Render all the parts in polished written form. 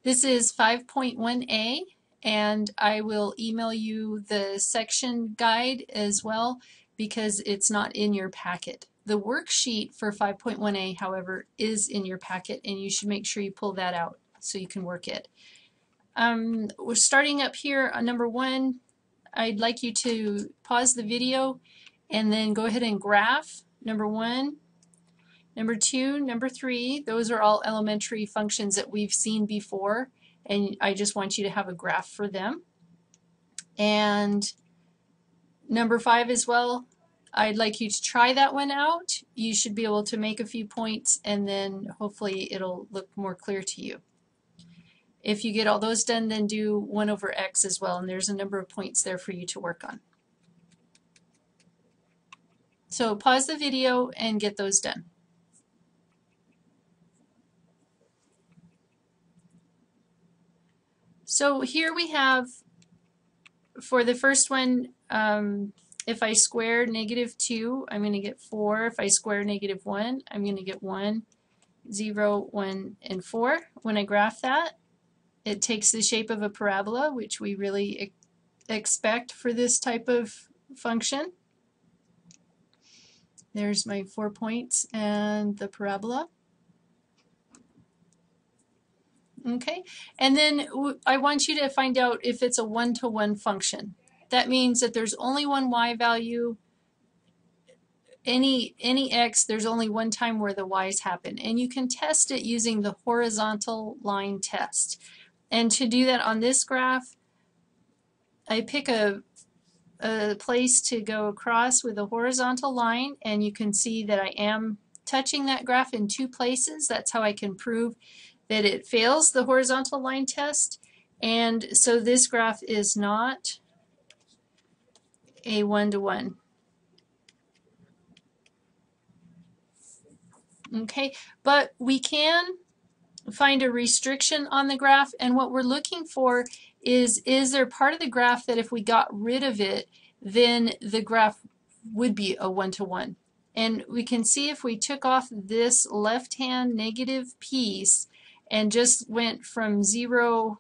This is 5.1a, and I will email you the section guide as well because it's not in your packet. The worksheet for 5.1a, however, is in your packet, and you should make sure you pull that out so you can work it. We're starting up here on number 1. I'd like you to pause the video and then go ahead and graph number 1, number 2, number 3. Those are all elementary functions that we've seen before, and I just want you to have a graph for them. And number 5 as well, I'd like you to try that one out. You should be able to make a few points, and then hopefully it'll look more clear to you. If you get all those done, then do 1 over x as well, and there's a number of points there for you to work on. So pause the video and get those done. So here we have, for the first one, if I square -2, I'm going to get 4. If I square -1, I'm going to get 1, 0, 1, and 4. When I graph that, it takes the shape of a parabola, which we really expect for this type of function. There's my 4 points and the parabola. Okay, and then I want you to find out if it's a one-to-one function. That means that there's only one y value. Any x, there's only one time where the y's happen, and you can test it using the horizontal line test. And to do that on this graph, I pick a place to go across with a horizontal line, and you can see that I am touching that graph in 2 places. That's how I can prove that it fails the horizontal line test. And so this graph is not a one-to-one. Okay, but we can find a restriction on the graph, and what we're looking for is there part of the graph that if we got rid of it, then the graph would be a one-to-one. And we can see if we took off this left-hand negative piece and just went from 0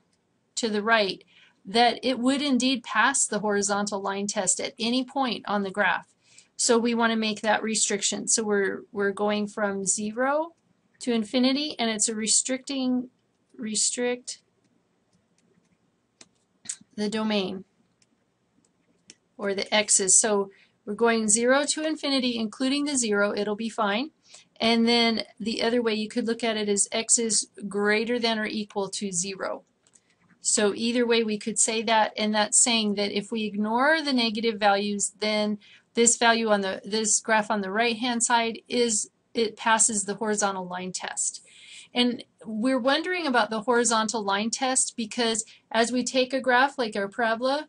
to the right, that it would indeed pass the horizontal line test at any point on the graph. So we want to make that restriction. So we're going from 0 to infinity, and it's a restrict the domain, or the x's. So we're going 0 to infinity, including the 0, it'll be fine. And then the other way you could look at it is x is greater than or equal to 0. So either way we could say that, and that's saying that if we ignore the negative values, then this value on this graph on the right hand side it passes the horizontal line test. And we're wondering about the horizontal line test because as we take a graph like our parabola,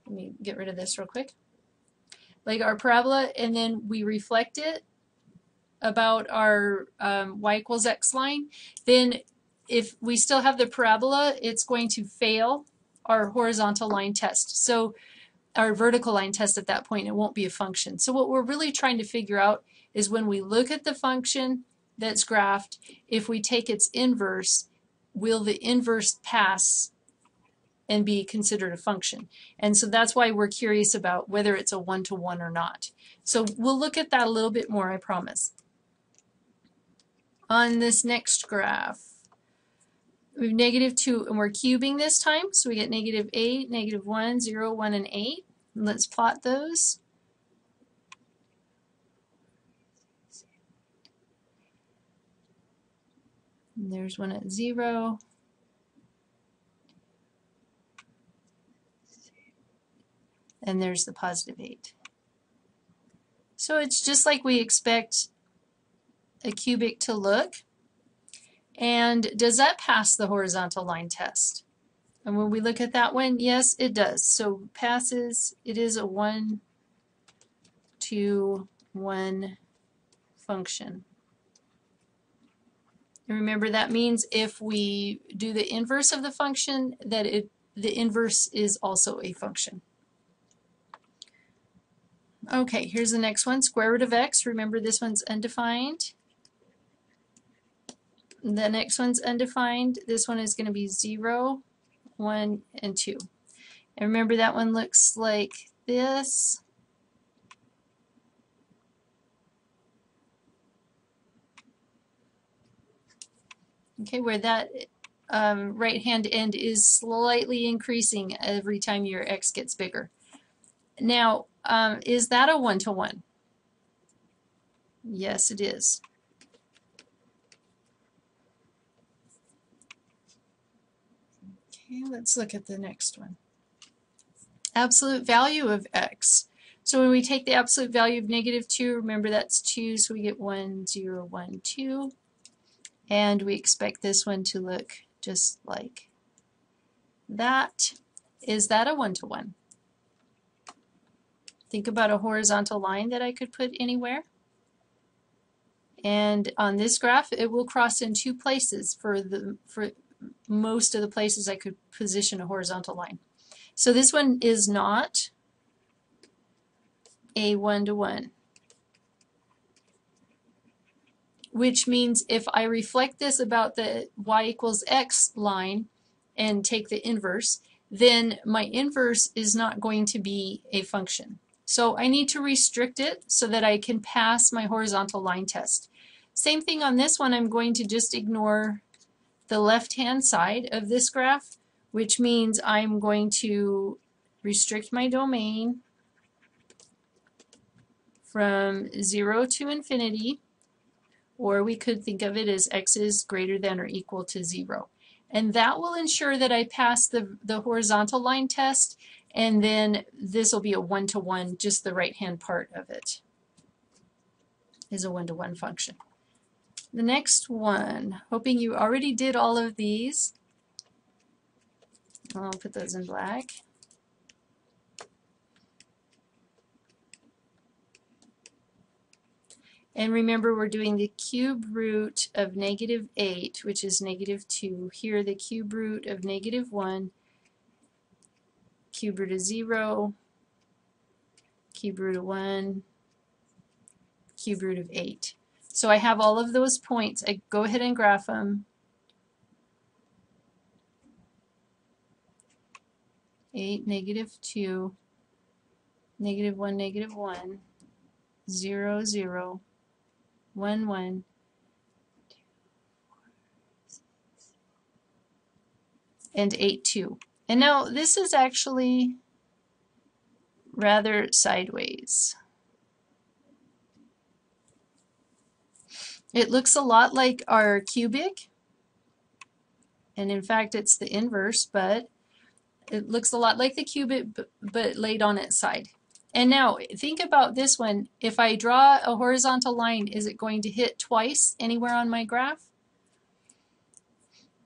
let me get rid of this real quick, like our parabola, and then we reflect it about our y equals x line, then if we still have the parabola, it's going to fail our horizontal line test. So our vertical line test at that point, it won't be a function. So what we're really trying to figure out is when we look at the function that's graphed, if we take its inverse, will the inverse pass and be considered a function? And so that's why we're curious about whether it's a one-to-one or not. So we'll look at that a little bit more, I promise. On this next graph, we have -2, and we're cubing this time, so we get -8, -1, 0, 1, and 8. And let's plot those. And there's one at 0. And there's the +8. So it's just like we expect a cubic to look. And does that pass the horizontal line test? And when we look at that one, yes, it does. So passes, it is a 1-to-1 function. And remember, that means if we do the inverse of the function, that the inverse is also a function. Okay, here's the next one, square root of x. Remember, this one's undefined. The next one's undefined. This one is going to be 0, 1, and 2. And remember that one looks like this. Okay, where that right-hand end is slightly increasing every time your x gets bigger. Now, is that a one-to-one? Yes, it is. Okay, let's look at the next one. Absolute value of x. So when we take the absolute value of -2, remember that's 2, so we get 1, 0, 1, 2. And we expect this one to look just like that. Is that a one-to-one? Think about a horizontal line that I could put anywhere. And on this graph, it will cross in 2 places for most of the places I could position a horizontal line. So this one is not a one-to-one, which means if I reflect this about the y equals x line and take the inverse, then my inverse is not going to be a function. So I need to restrict it so that I can pass my horizontal line test. Same thing on this one, I'm going to just ignore the left-hand side of this graph, which means I'm going to restrict my domain from 0 to infinity, or we could think of it as x is greater than or equal to 0. And that will ensure that I pass the horizontal line test, and then this will be a one-to-one, just the right-hand part of it is a one-to-one function. The next one, hoping you already did all of these. I'll put those in black. And remember, we're doing the cube root of -8, which is -2. Here, the cube root of -1, cube root of 0, cube root of 1, cube root of 8. So I have all of those points. I go ahead and graph them. 8, -2, -1, -1, 0, 0, 1, 1, 2, 4, 6, and 8, 2. And now this is actually rather sideways. It looks a lot like our cubic, and in fact it's the inverse, but it looks a lot like the cubic but laid on its side. And now think about this one. If I draw a horizontal line, is it going to hit twice anywhere on my graph?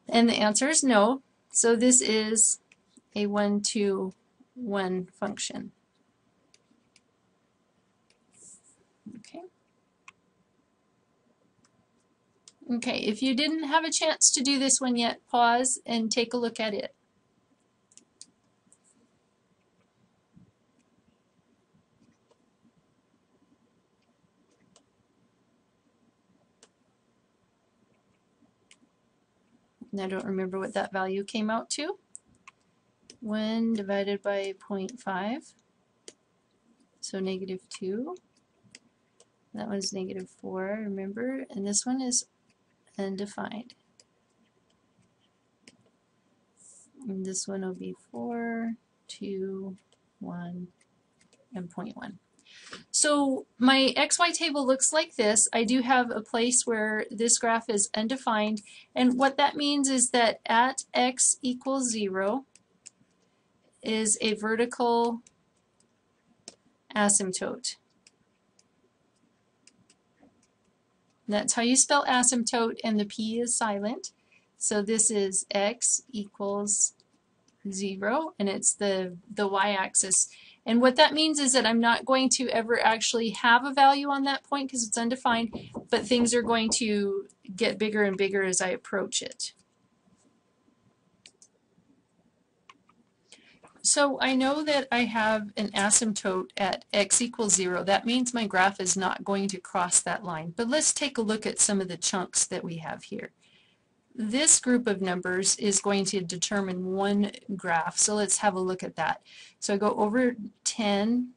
And the answer is no. So this is a one-to-one function. Okay. Okay, if you didn't have a chance to do this one yet, pause and take a look at it. And I don't remember what that value came out to. 1 divided by 0.5, so -2. That one's -4, remember, and this one is undefined. And this one will be 4, 2, 1, and 0.1. So my XY table looks like this. I do have a place where this graph is undefined, and what that means is that at x equals 0 is a vertical asymptote. That's how you spell asymptote, and the P is silent. So this is x equals 0, and it's the y-axis. And what that means is that I'm not going to ever actually have a value on that point because it's undefined, but things are going to get bigger and bigger as I approach it. So I know that I have an asymptote at x equals 0. That means my graph is not going to cross that line. But let's take a look at some of the chunks that we have here. this group of numbers is going to determine one graph. So let's have a look at that. So I go over 10,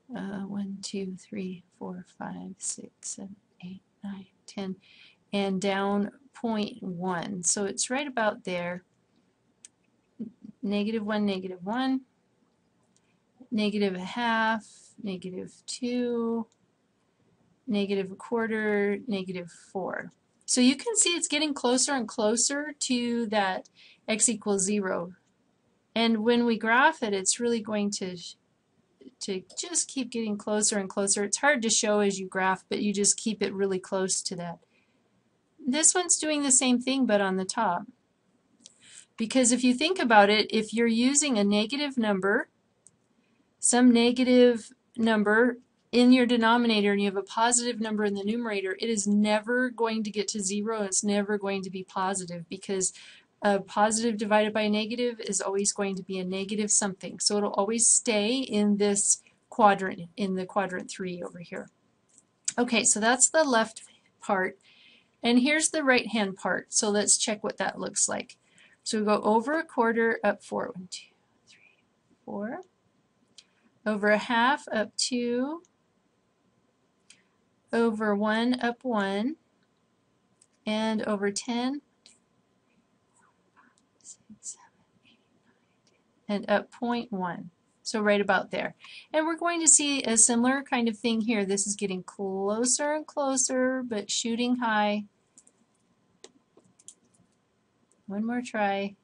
1, 2, 3, 4, 5, 6, 7, 8, 9, 10, and down 0.1. So it's right about there. -1, -1, -0.5, -2, -1/4, -4. So you can see it's getting closer and closer to that x equals 0. And when we graph it, it's really going to just keep getting closer and closer. It's hard to show as you graph, but you just keep it really close to that. This one's doing the same thing, but on the top. Because if you think about it, if you're using a negative number, some negative number in your denominator and you have a positive number in the numerator, it is never going to get to 0. It's never going to be positive because a positive divided by a negative is always going to be a negative something. So it'll always stay in this quadrant, in the quadrant 3 over here. Okay, so that's the left part. And here's the right hand part. So let's check what that looks like. So we go over 1/4 up 4. 1, 2, 3, 4. Over 1/2 up 2. Over 1 up 1. And over 10. 6, 7, 8, 9, 10. And up 0.1. So right about there. And we're going to see a similar kind of thing here. This is getting closer and closer, but shooting high. One more try.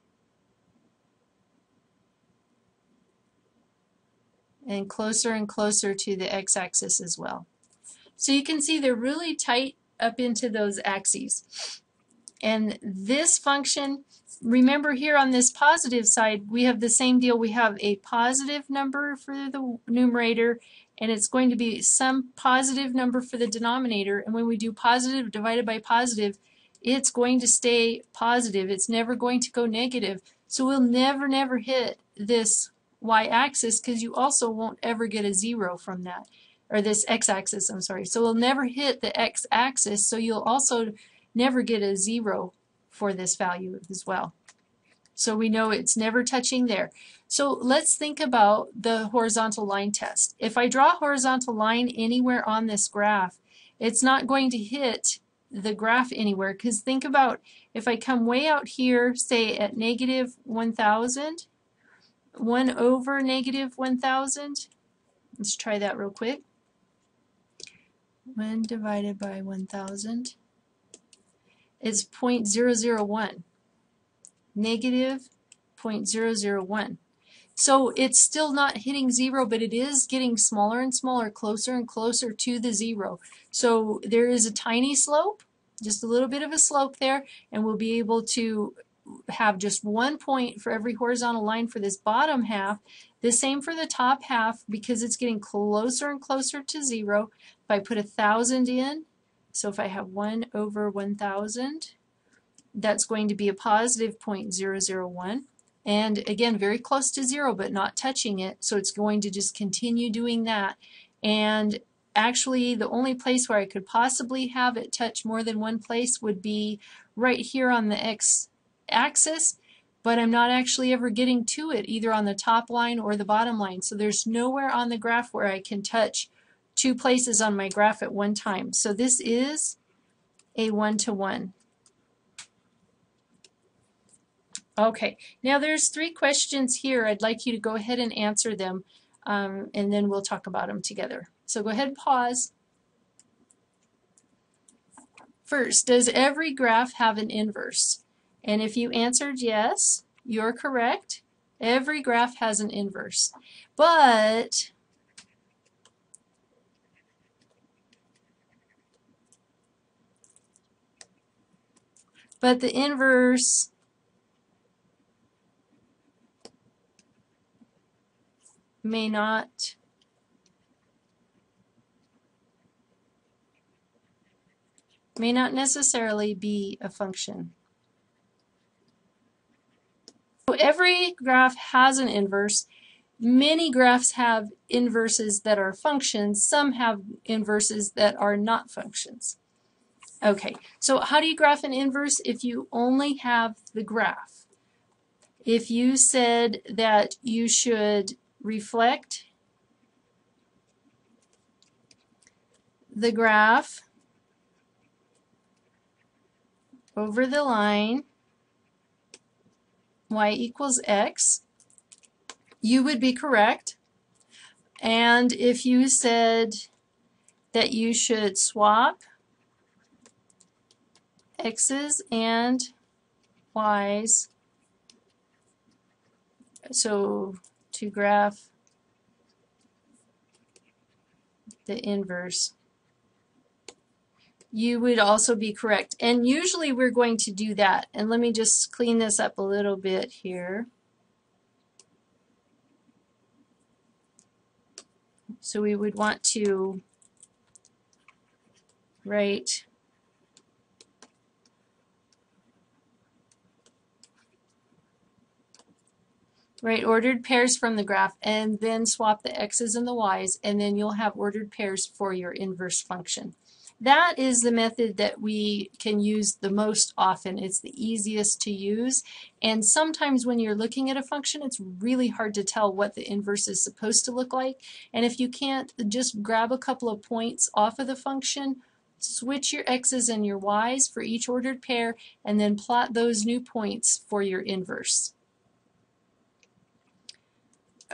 And closer to the x-axis as well. So you can see they're really tight up into those axes. And this function, remember here on this positive side, we have the same deal. We have a positive number for the numerator, and it's going to be some positive number for the denominator. And when we do positive divided by positive, it's going to stay positive. It's never going to go negative. So we'll never hit this y-axis because you also won't ever get a 0 from that. Or this x-axis, I'm sorry. So we'll never hit the x-axis, so you'll also never get a 0 for this value as well. So we know it's never touching there. So let's think about the horizontal line test. If I draw a horizontal line anywhere on this graph, it's not going to hit the graph anywhere, because think about if I come way out here, say at -1000, 1 over -1000, let's try that real quick. 1 divided by 1000 is 0.001, -0.001. So it's still not hitting 0, but it is getting smaller and smaller, closer and closer to the 0. So there is a tiny slope, just a little bit of a slope there, and we'll be able to have just 1 point for every horizontal line for this bottom half. The same for the top half because it's getting closer and closer to 0. If I put 1,000 in, so if I have 1 over 1,000, that's going to be a positive 0.001. And again, very close to 0, but not touching it, so it's going to just continue doing that. And actually, the only place where I could possibly have it touch more than one place would be right here on the x-axis, but I'm not actually ever getting to it, either on the top line or the bottom line. So there's nowhere on the graph where I can touch 2 places on my graph at one time. So this is a 1-to-1. Okay, now there's 3 questions here. I'd like you to go ahead and answer them, and then we'll talk about them together. So go ahead and pause. First, does every graph have an inverse? And if you answered yes, you're correct. Every graph has an inverse. But the inverse may not necessarily be a function. So every graph has an inverse. Many graphs have inverses that are functions. Some have inverses that are not functions. Okay, so how do you graph an inverse if you only have the graph? If you said that you should reflect the graph over the line y equals x, you would be correct. And if you said that you should swap x's and y's, so to graph the inverse, you would also be correct. And usually we're going to do that. And let me just clean this up a little bit here. So we would want to write ordered pairs from the graph and then swap the x's and the y's, and then you'll have ordered pairs for your inverse function. That is the method that we can use the most often. It's the easiest to use, and sometimes when you're looking at a function, it's really hard to tell what the inverse is supposed to look like. And if you can't, just grab a couple of points off of the function, switch your x's and your y's for each ordered pair, and then plot those new points for your inverse.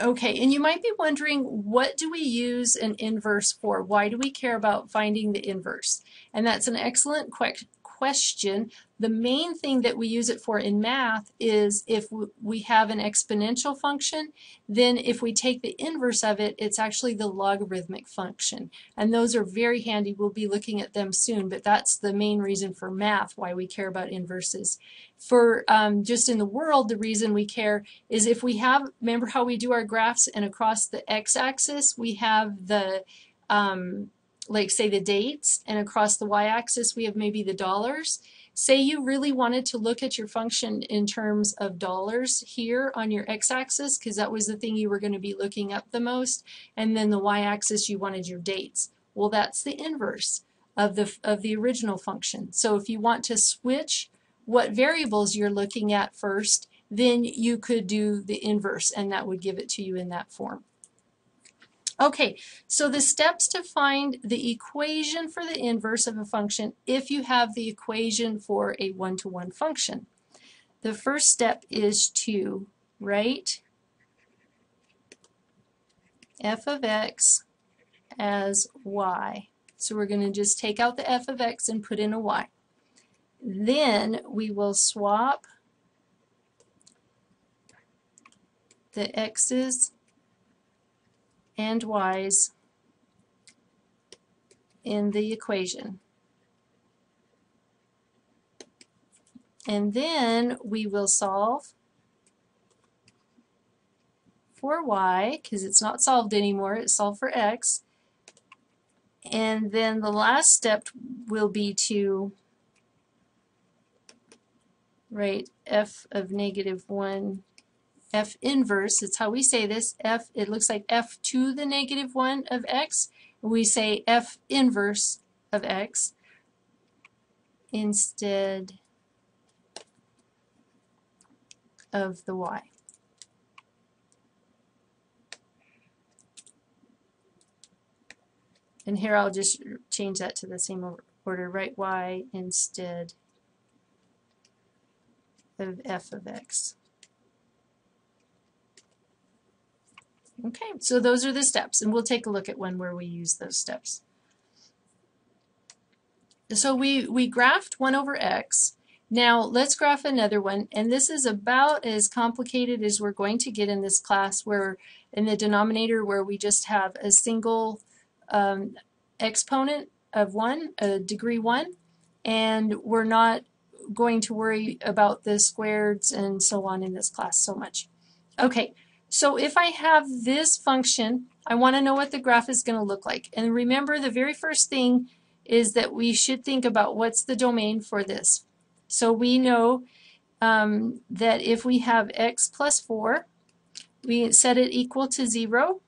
Okay, and you might be wondering, what do we use an inverse for? Why do we care about finding the inverse? And that's an excellent question. The main thing that we use it for in math is if we have an exponential function, then if we take the inverse of it, it's actually the logarithmic function. And those are very handy. We'll be looking at them soon, but that's the main reason for math, why we care about inverses. For just in the world, the reason we care is if we have, remember how we do our graphs, and across the x-axis we have the, like say the dates, and across the y-axis we have maybe the dollars. Say you really wanted to look at your function in terms of dollars here on your x-axis, because that was the thing you were going to be looking up the most, and then the y-axis you wanted your dates. Well, that's the inverse of the original function. So if you want to switch what variables you're looking at first, then you could do the inverse, and that would give it to you in that form. Okay, so the steps to find the equation for the inverse of a function if you have the equation for a one-to-one function. The first step is to write f of x as y. So we're going to just take out the f of x and put in a y. Then we will swap the x's and y's in the equation. And then we will solve for y, because it's not solved anymore, it's solved for x. And then the last step will be to write f of -1, f inverse, it's how we say this, f, it looks like f to the -1 of x. We say f inverse of x instead of the y. And here I'll just change that to the same order, write y instead of f of x. Okay, so those are the steps, and we'll take a look at one where we use those steps. So we graphed 1 over x. Now let's graph another one, and this is about as complicated as we're going to get in this class, where in the denominator where we just have a single exponent of 1, degree 1, and we're not going to worry about the squareds and so on in this class so much. Okay, so if I have this function, I want to know what the graph is going to look like. And remember, the very first thing is that we should think about what's the domain for this. So we know that if we have x plus 4, we set it equal to 0,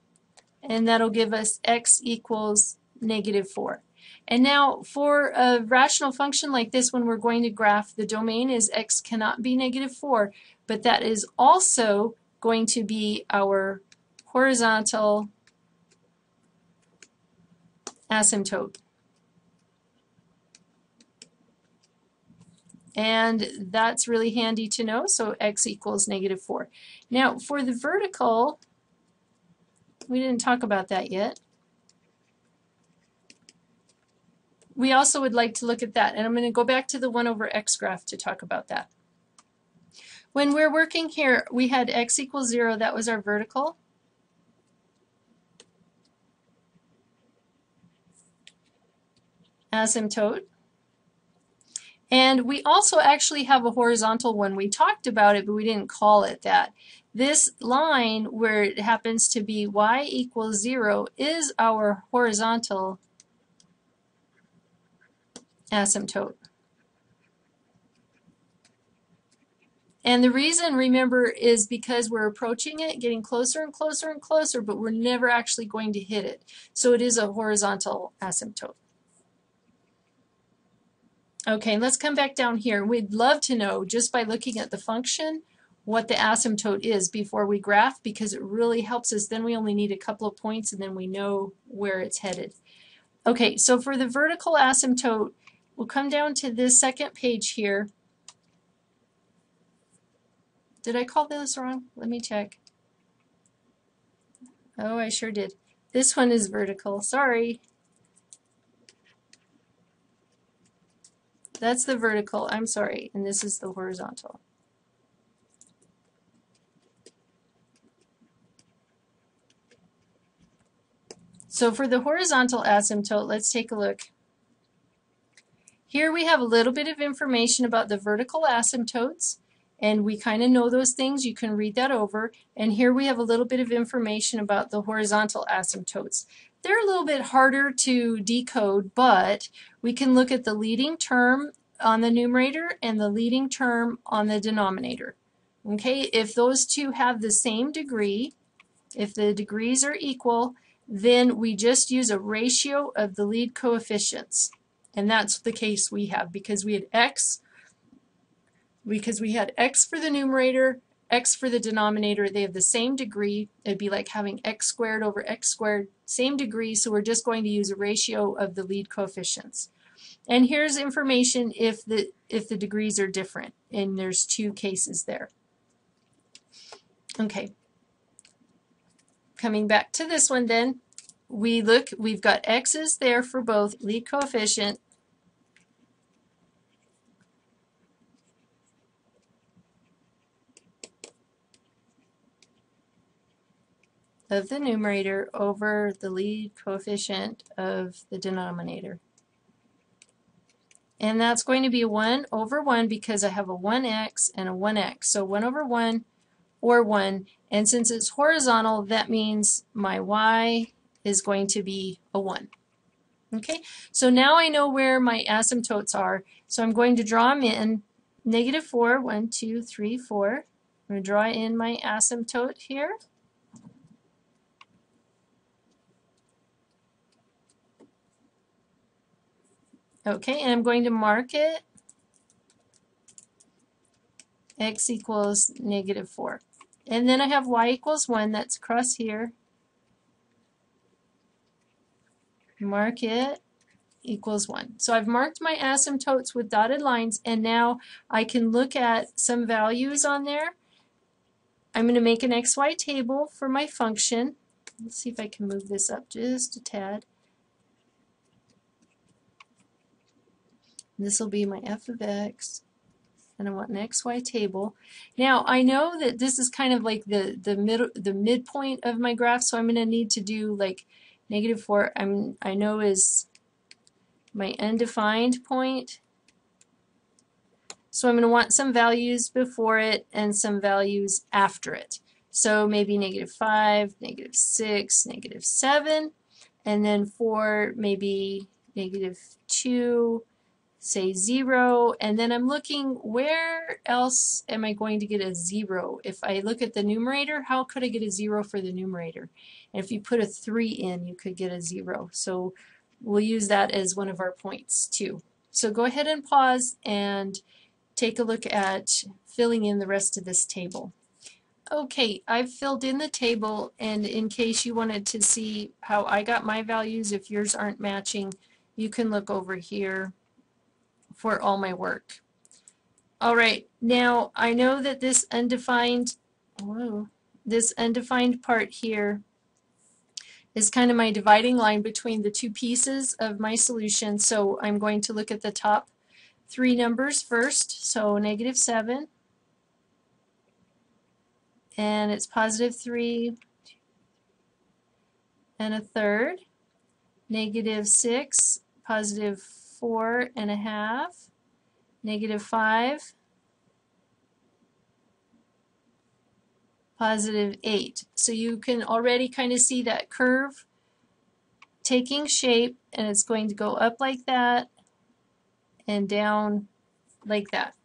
and that'll give us x equals -4. And now for a rational function like this, when we're going to graph, the domain is x cannot be -4, but that is also going to be our horizontal asymptote. And that's really handy to know, so x equals -4. Now for the vertical, we didn't talk about that yet. We also would like to look at that, and I'm going to go back to the 1 over x graph to talk about that. When we're working here, we had x equals 0, that was our vertical. Asymptote. And we also actually have a horizontal one. We talked about it, but we didn't call it that. This line where it happens to be y equals 0 is our horizontal asymptote. And the reason, remember, is because we're approaching it, getting closer and closer and closer, but we're never actually going to hit it. So it is a horizontal asymptote. Okay, let's come back down here. We'd love to know, just by looking at the function, what the asymptote is before we graph, because it really helps us. Then we only need a couple of points, and then we know where it's headed. Okay, so for the vertical asymptote, we'll come down to this second page here. Did I call this wrong? Let me check. Oh, I sure did. This one is vertical. Sorry. That's the vertical. I'm sorry. And this is the horizontal. So for the horizontal asymptote, let's take a look. Here we have a little bit of information about the vertical asymptotes, and we kind of know those things. You can read that over. And here we have a little bit of information about the horizontal asymptotes. They're a little bit harder to decode, but we can look at the leading term on the numerator and the leading term on the denominator. Okay, if those two have the same degree, if the degrees are equal, then we just use a ratio of the lead coefficients. And that's the case we have because we had x for the numerator, x for the denominator. They have the same degree. It'd be like having x squared over x squared, same degree, so we're just going to use a ratio of the lead coefficients. And here's information if the degrees are different, and there's two cases there. Okay. Coming back to this one then, we've got x's there for both lead coefficient of the numerator over the lead coefficient of the denominator. And that's going to be 1 over 1 because I have a 1x and a 1x. So 1 over 1 or 1. And since it's horizontal, that means my y is going to be a 1. Okay, so now I know where my asymptotes are. So I'm going to draw them in. -4, 1, 2, 3, 4. I'm going to draw in my asymptote here. Okay, and I'm going to mark it x equals -4. And then I have y equals 1, that's across here. Mark it equals 1. So I've marked my asymptotes with dotted lines, and now I can look at some values on there. I'm going to make an xy table for my function. Let's see if I can move this up just a tad. This will be my f of x, and I want an xy table. Now I know that this is kind of like the midpoint of my graph, so I'm going to need to do like -4. I know is my undefined point. So I'm going to want some values before it and some values after it. So maybe -5, -6, -7, and then for maybe -2. Say 0, and then I'm looking where else am I going to get a 0? If I look at the numerator, how could I get a 0 for the numerator? And if you put a 3 in, you could get a 0. So we'll use that as one of our points too. So go ahead and pause and take a look at filling in the rest of this table. Okay, I've filled in the table, and in case you wanted to see how I got my values, if yours aren't matching, you can look over here for all my work. All right, now I know that this undefined part here is kind of my dividing line between the two pieces of my solution, so I'm going to look at the top three numbers first. So -7, and it's +3 1/3, -6, +4.5, -5, +8. So you can already kind of see that curve taking shape, and it's going to go up like that and down like that.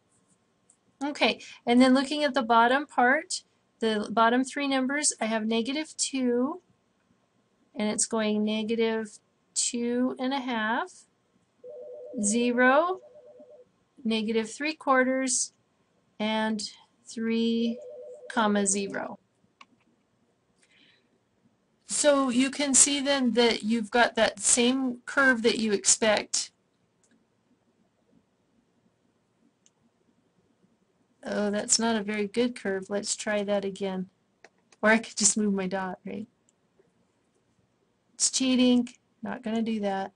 Okay, and then looking at the bottom part, the bottom three numbers, I have -2, and it's going -2.5, 0, -3/4, and 3, 0. So you can see then that you've got that same curve that you expect. Oh, that's not a very good curve. Let's try that again. Or I could just move my dot, right? It's cheating. Not going to do that.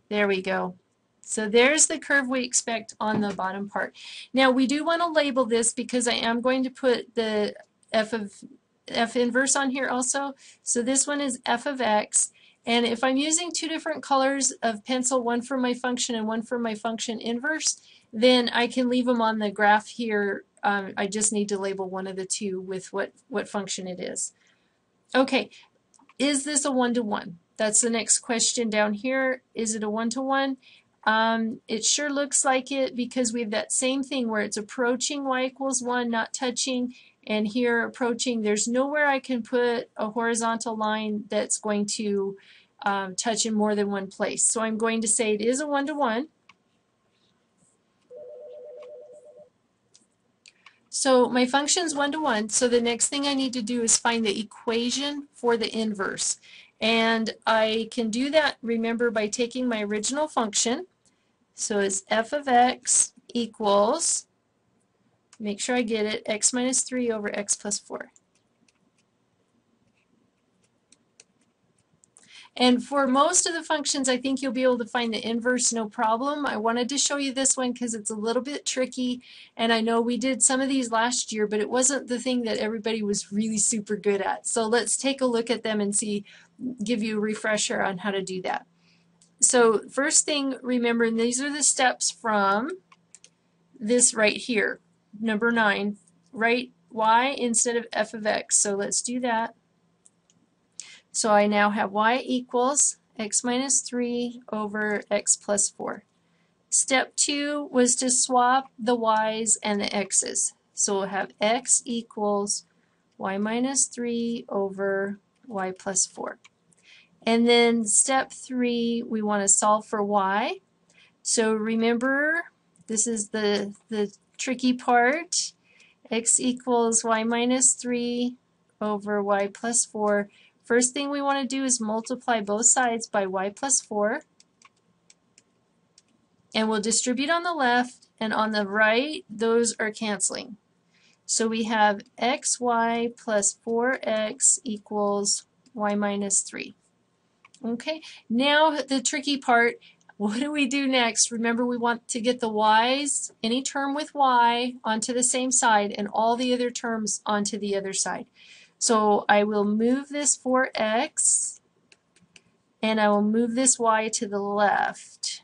There we go. So there's the curve we expect on the bottom part. Now we do want to label this because I am going to put the f inverse on here also. So this one is f of x. And if I'm using two different colors of pencil, one for my function and one for my function inverse, then I can leave them on the graph here. I just need to label one of the two with what function it is. Okay, is this a one-to-one? That's the next question down here. Is it a one-to-one? It sure looks like it because we have that same thing where it's approaching y = 1, not touching, and here approaching. There's nowhere I can put a horizontal line that's going to touch in more than one place. So I'm going to say it is a one-to-one. So my function's one-to-one, so the next thing I need to do is find the equation for the inverse. And I can do that, remember, by taking my original function. So it's f of x equals, make sure I get it, x minus 3 over x plus 4. And for most of the functions, I think you'll be able to find the inverse no problem. I wanted to show you this one because it's a little bit tricky, and I know we did some of these last year, but it wasn't the thing that everybody was really super good at. So let's take a look at them and see, give you a refresher on how to do that. So first thing, remember, and these are the steps from this right here, number 9, write y instead of f of x. So let's do that. So I now have y equals x minus 3 over x plus 4. Step 2 was to swap the y's and the x's. So we'll have x equals y minus 3 over y plus 4. And then step 3, we want to solve for y. So remember, this is the tricky part. X equals y minus 3 over y plus 4. First thing we want to do is multiply both sides by y plus 4. And we'll distribute on the left, and on the right, those are canceling. So we have xy plus 4x equals y minus 3. Okay, now the tricky part, what do we do next? Remember, we want to get the y's, any term with y, onto the same side, and all the other terms onto the other side. So I will move this 4x, and I will move this y to the left.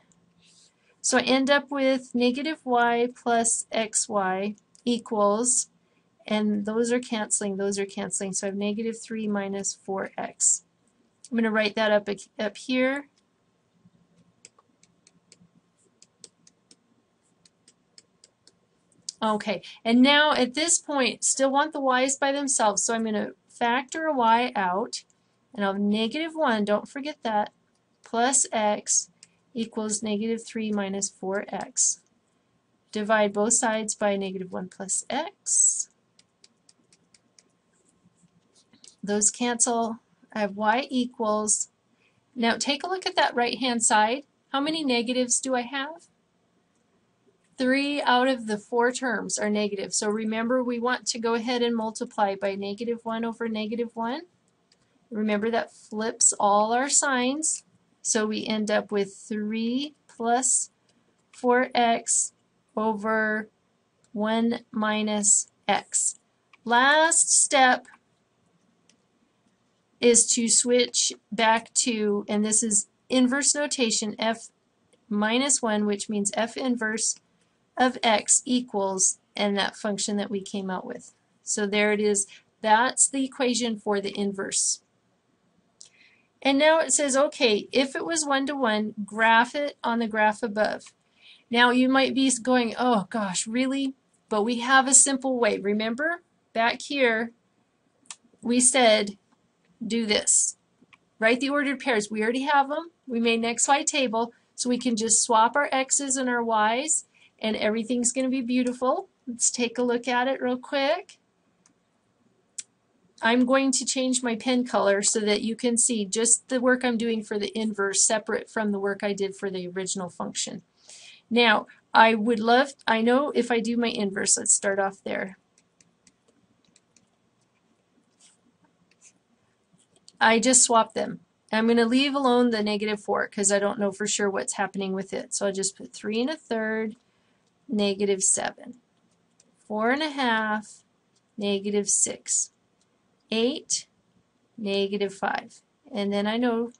So I end up with negative y plus xy equals, and those are canceling, so I have negative 3 minus 4x. I'm going to write that up here. Okay, and now at this point, still want the y's by themselves, so I'm going to factor a y out, and I'll have -1, don't forget that, plus x equals -3 minus 4x. Divide both sides by -1 plus x. Those cancel. I have y equals. Now take a look at that right-hand side. How many negatives do I have? 3 out of the 4 terms are negative. So remember, we want to go ahead and multiply by -1 over -1. Remember, that flips all our signs. So we end up with 3 plus 4x over 1 minus x. Last step is to switch back to, and this is inverse notation, f minus 1, which means f inverse of x equals, and that function that we came out with. So there it is. That's the equation for the inverse. And now it says, okay, if it was 1 to 1, graph it on the graph above. Now you might be going, oh gosh, really? But we have a simple way. Remember, back here, we said, do this. Write the ordered pairs. We already have them. We made an XY table, so we can just swap our X's and our Y's, and everything's going to be beautiful. Let's take a look at it real quick. I'm going to change my pen color so that you can see just the work I'm doing for the inverse separate from the work I did for the original function. Now, I know if I do my inverse, let's start off there. I just swapped them. I'm going to leave alone the -4 because I don't know for sure what's happening with it. So I'll just put 3 1/3, -7. 4 1/2, -6. 8, -5. And then I know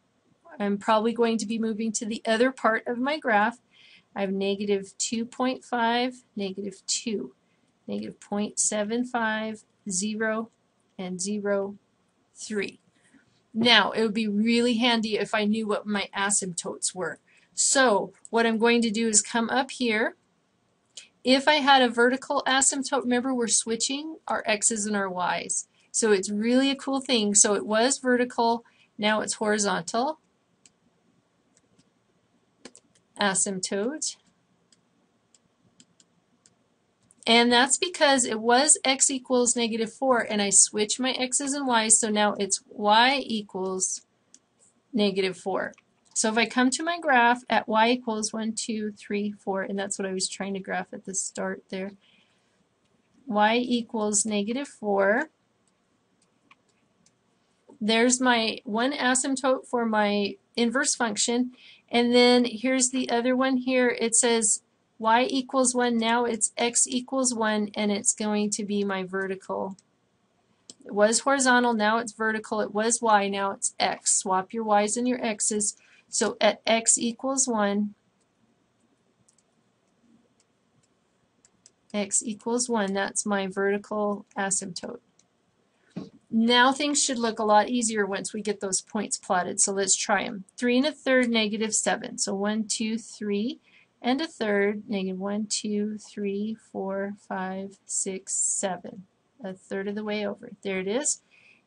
I'm probably going to be moving to the other part of my graph. I have -2.5, -2, -0.75, 0, and 0, 3. Now, it would be really handy if I knew what my asymptotes were. So what I'm going to do is come up here. If I had a vertical asymptote, remember we're switching our x's and our y's. So it's really a cool thing. So it was vertical, now it's horizontal. Asymptote. And that's because it was x equals -4, and I switched my x's and y's, so now it's y equals -4. So if I come to my graph at y equals 1, 2, 3, 4, and that's what I was trying to graph at the start there, y equals -4. There's my one asymptote for my inverse function, and then here's the other one here. It says y equals 1, now it's x equals 1, and it's going to be my vertical. It was horizontal, now it's vertical. It was y, now it's x. Swap your y's and your x's. So at x equals 1, x equals 1, that's my vertical asymptote. Now things should look a lot easier once we get those points plotted, so let's try them. 3 1/3, -7. So 1, 2, 3 1/3, -1, 2, 3, 4, 5, 6, 7. A third of the way over. There it is.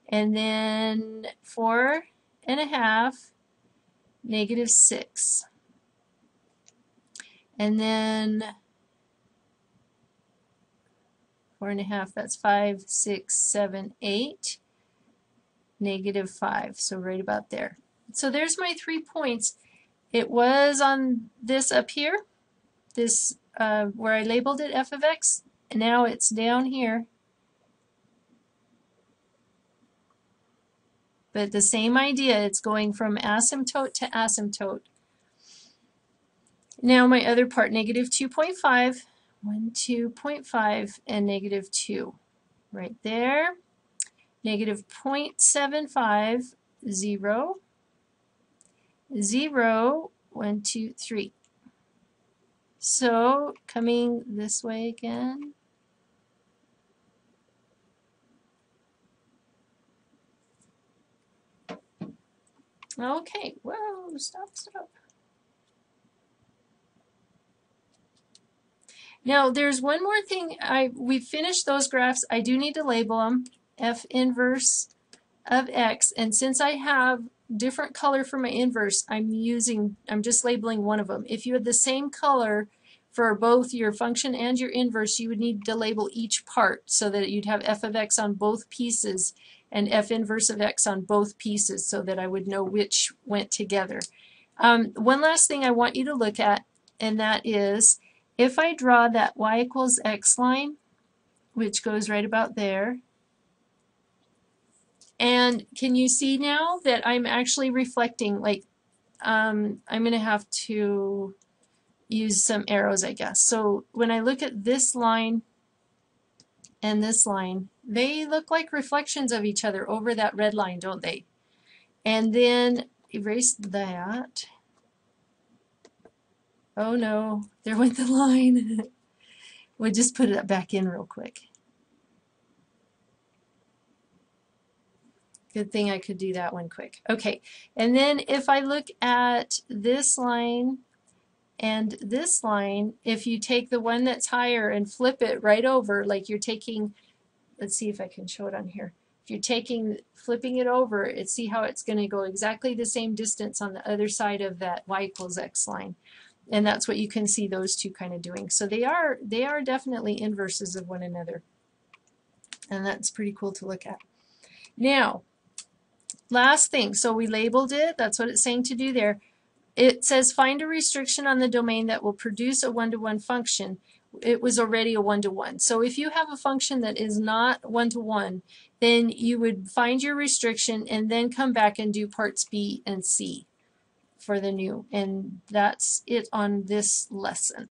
And then 4 1/2, -6. And then 4 1/2, that's 5, 6, 7, 8, -5. So right about there. So there's my 3 points. It was on this up here, this where I labeled it f of x, and now it's down here. But the same idea, it's going from asymptote to asymptote. Now my other part, -2.5, 1, 2.5, and -2. Right there. -0.75, 0, 0, 1, 2, 3. So coming this way again. Okay, whoa, stop. Now there's one more thing. We finished those graphs. I do need to label them. F inverse of x, and since I have different color for my inverse, I'm just labeling one of them. If you had the same color for both your function and your inverse, you would need to label each part so that you'd have f of x on both pieces and f inverse of x on both pieces so that I would know which went together. One last thing I want you to look at, and that is if I draw that y equals x line, which goes right about there, and can you see now that I'm actually reflecting, like I'm going to have to use some arrows, I guess. So when I look at this line and this line, they look like reflections of each other over that red line, don't they? And then erase that. Oh no, there went the line. We'll just put it back in real quick. Good thing I could do that one quick. Okay, and then if I look at this line and this line, if you take the one that's higher and flip it right over, like you're taking, let's see if I can show it on here. If you're flipping it over, see how it's going to go exactly the same distance on the other side of that y equals x line. And that's what you can see those two kind of doing. So they are definitely inverses of one another. And that's pretty cool to look at. Now, last thing, so we labeled it, that's what it's saying to do there. It says find a restriction on the domain that will produce a one-to-one function. It was already a one-to-one. So if you have a function that is not one-to-one, then you would find your restriction and then come back and do parts B and C for the new. And that's it on this lesson.